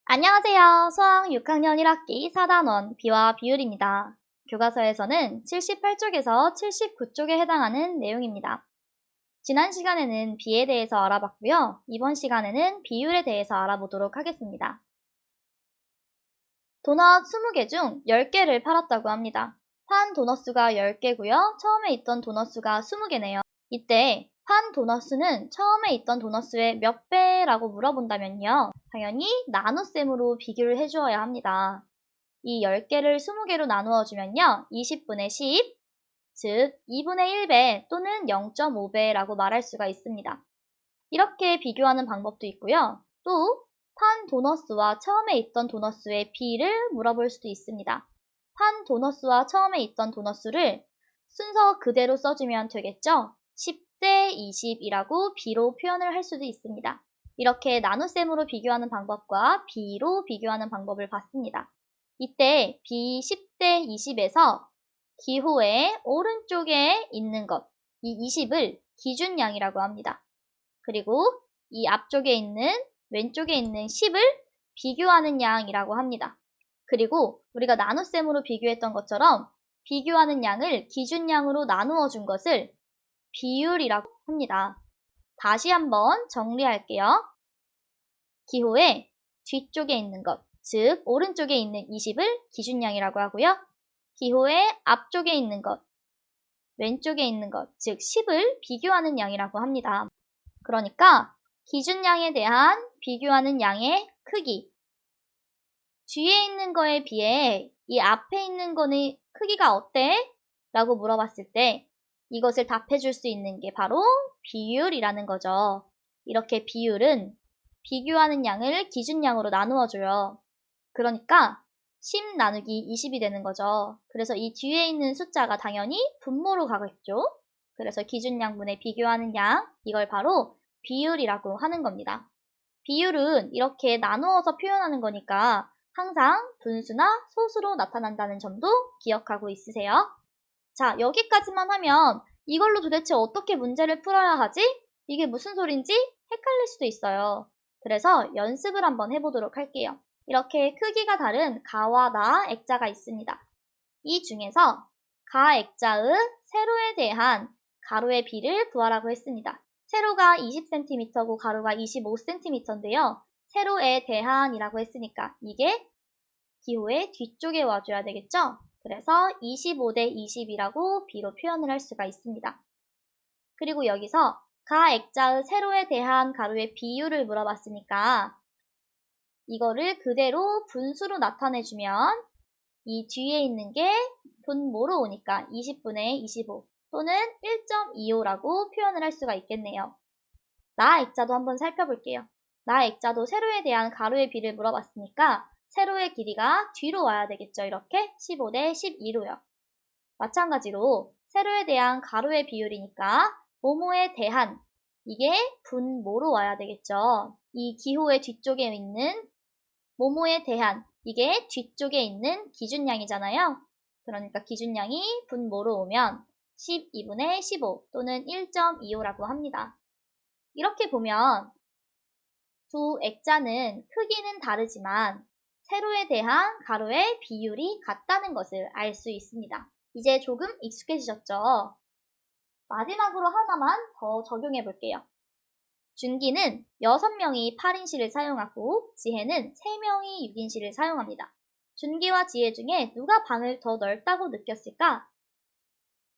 안녕하세요. 수학 6학년 1학기 4단원 비와 비율입니다. 교과서에서는 78쪽에서 79쪽에 해당하는 내용입니다. 지난 시간에는 비에 대해서 알아봤고요. 이번 시간에는 비율에 대해서 알아보도록 하겠습니다. 도넛 20개 중 10개를 팔았다고 합니다. 판 도넛 수가 10개고요. 처음에 있던 도넛 수가 20개네요. 이때 판 도넛 수는 처음에 있던 도넛 수의 몇 배라고 물어본다면요. 당연히 나눗셈으로 비교를 해주어야 합니다. 이 10개를 20개로 나누어 주면요. 20분의 10, 즉 2분의 1배 또는 0.5배라고 말할 수가 있습니다. 이렇게 비교하는 방법도 있고요. 또 판 도넛수와 처음에 있던 도넛수의 비를 물어볼 수도 있습니다. 판 도넛수와 처음에 있던 도넛수를 순서 그대로 써주면 되겠죠? 10대 20이라고 비로 표현을 할 수도 있습니다. 이렇게 나눗셈으로 비교하는 방법과 비로 비교하는 방법을 봤습니다. 이때 비 10대 20에서 기호의 오른쪽에 있는 것, 이 20을 기준량이라고 합니다. 그리고 이 앞쪽에 있는 왼쪽에 있는 10을 비교하는 양이라고 합니다. 그리고 우리가 나눗셈으로 비교했던 것처럼 비교하는 양을 기준량으로 나누어 준 것을 비율이라고 합니다. 다시 한번 정리할게요. 기호의 뒤쪽에 있는 것, 즉 오른쪽에 있는 20을 기준량이라고 하고요. 기호의 앞쪽에 있는 것, 왼쪽에 있는 것, 즉 10을 비교하는 양이라고 합니다. 그러니까 기준량에 대한 비교하는 양의 크기, 뒤에 있는 거에 비해 이 앞에 있는 거는 크기가 어때? 라고 물어봤을 때 이것을 답해줄 수 있는 게 바로 비율이라는 거죠. 이렇게 비율은 비교하는 양을 기준량으로 나누어줘요. 그러니까 10 나누기 20이 되는 거죠. 그래서 이 뒤에 있는 숫자가 당연히 분모로 가겠죠. 그래서 기준량분의 비교하는 양, 이걸 바로 비율이라고 하는 겁니다. 비율은 이렇게 나누어서 표현하는 거니까 항상 분수나 소수로 나타난다는 점도 기억하고 있으세요. 자, 여기까지만 하면 이걸로 도대체 어떻게 문제를 풀어야 하지? 이게 무슨 소린지 헷갈릴 수도 있어요. 그래서 연습을 한번 해보도록 할게요. 이렇게 크기가 다른 가와 나 액자가 있습니다. 이 중에서 가 액자의 세로에 대한 가로의 비를 구하라고 했습니다. 세로가 20cm고 가로가 25cm인데요. 세로에 대한이라고 했으니까 이게 기호의 뒤쪽에 와줘야 되겠죠? 그래서 25대 20이라고 비로 표현을 할 수가 있습니다. 그리고 여기서 가 액자의 세로에 대한 가로의 비율을 물어봤으니까 이거를 그대로 분수로 나타내주면 이 뒤에 있는 게 분모로 오니까 20분의 25 또는 1.25라고 표현을 할 수가 있겠네요. 나 액자도 한번 살펴볼게요. 나 액자도 세로에 대한 가로의 비를 물어봤으니까 세로의 길이가 뒤로 와야 되겠죠. 이렇게 15대 12로요. 마찬가지로 세로에 대한 가로의 비율이니까 모모에 대한 이게 분모로 와야 되겠죠. 이 기호의 뒤쪽에 있는 모모에 대한 이게 뒤쪽에 있는 기준량이잖아요. 그러니까 기준량이 분모로 오면 12분의 15 또는 1.25라고 합니다. 이렇게 보면 두 액자는 크기는 다르지만 세로에 대한 가로의 비율이 같다는 것을 알 수 있습니다. 이제 조금 익숙해지셨죠? 마지막으로 하나만 더 적용해 볼게요. 준기는 6명이 8인실을 사용하고 지혜는 3명이 6인실을 사용합니다. 준기와 지혜 중에 누가 방을 더 넓다고 느꼈을까?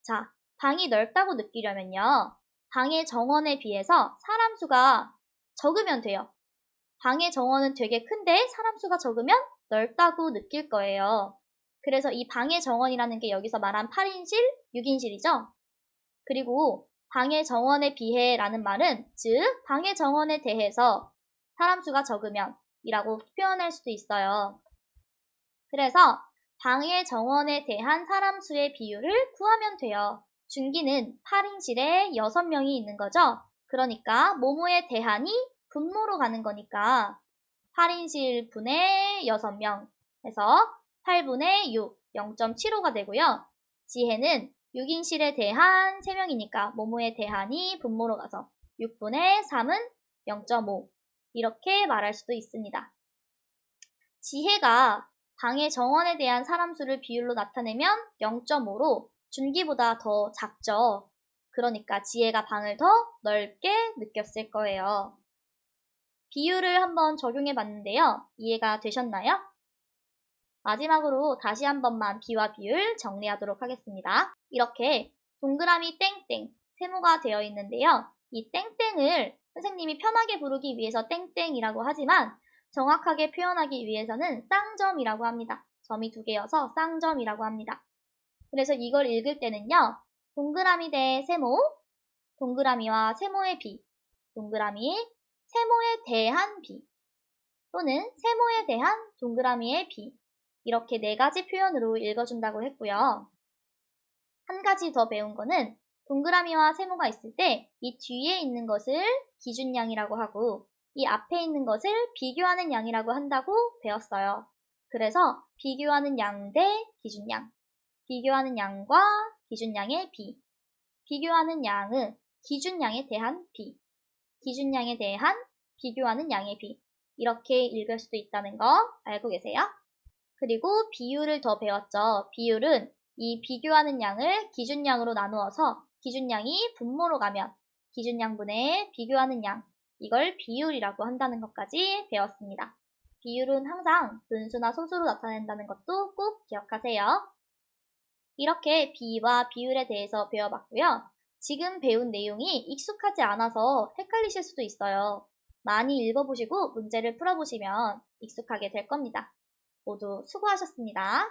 자, 방이 넓다고 느끼려면요. 방의 정원에 비해서 사람 수가 적으면 돼요. 방의 정원은 되게 큰데 사람 수가 적으면 넓다고 느낄 거예요. 그래서 이 방의 정원이라는 게 여기서 말한 8인실, 6인실이죠. 그리고 방의 정원에 비해 라는 말은 즉 방의 정원에 대해서 사람 수가 적으면 이라고 표현할 수도 있어요. 그래서 방의 정원에 대한 사람 수의 비율을 구하면 돼요. 준기는 8인실에 6명이 있는 거죠. 그러니까 모모의 대한이 분모로 가는 거니까 8인실 분의 6명 해서 8분의 6, 0.75가 되고요. 지혜는 6인실에 대한 3명이니까 모모의 대한이 분모로 가서 6분의 3은 0.5 이렇게 말할 수도 있습니다. 지혜가 방의 정원에 대한 사람 수를 비율로 나타내면 0.5로 준기보다 더 작죠. 그러니까 지혜가 방을 더 넓게 느꼈을 거예요. 비율을 한번 적용해 봤는데요. 이해가 되셨나요? 마지막으로 다시 한 번만 비와 비율 정리하도록 하겠습니다. 이렇게 동그라미 땡땡 세모가 되어 있는데요. 이 땡땡을 선생님이 편하게 부르기 위해서 땡땡이라고 하지만 정확하게 표현하기 위해서는 쌍점이라고 합니다. 점이 두 개여서 쌍점이라고 합니다. 그래서 이걸 읽을 때는요. 동그라미 대 세모, 동그라미와 세모의 비, 동그라미, 세모에 대한 비, 또는 세모에 대한 동그라미의 비, 이렇게 네 가지 표현으로 읽어준다고 했고요. 한 가지 더 배운 거는 동그라미와 세모가 있을 때 이 뒤에 있는 것을 기준량이라고 하고 이 앞에 있는 것을 비교하는 양이라고 한다고 배웠어요. 그래서 비교하는 양 대 기준량, 비교하는 양과 기준량의 비, 비교하는 양은 기준량에 대한 비, 기준량에 대한 비교하는 양의 비, 이렇게 읽을 수도 있다는 거 알고 계세요? 그리고 비율을 더 배웠죠. 비율은 이 비교하는 양을 기준량으로 나누어서 기준량이 분모로 가면 기준양분의 비교하는 양, 이걸 비율이라고 한다는 것까지 배웠습니다. 비율은 항상 분수나 소수로 나타낸다는 것도 꼭 기억하세요. 이렇게 비와 비율에 대해서 배워봤고요. 지금 배운 내용이 익숙하지 않아서 헷갈리실 수도 있어요. 많이 읽어보시고 문제를 풀어보시면 익숙하게 될 겁니다. 모두 수고하셨습니다.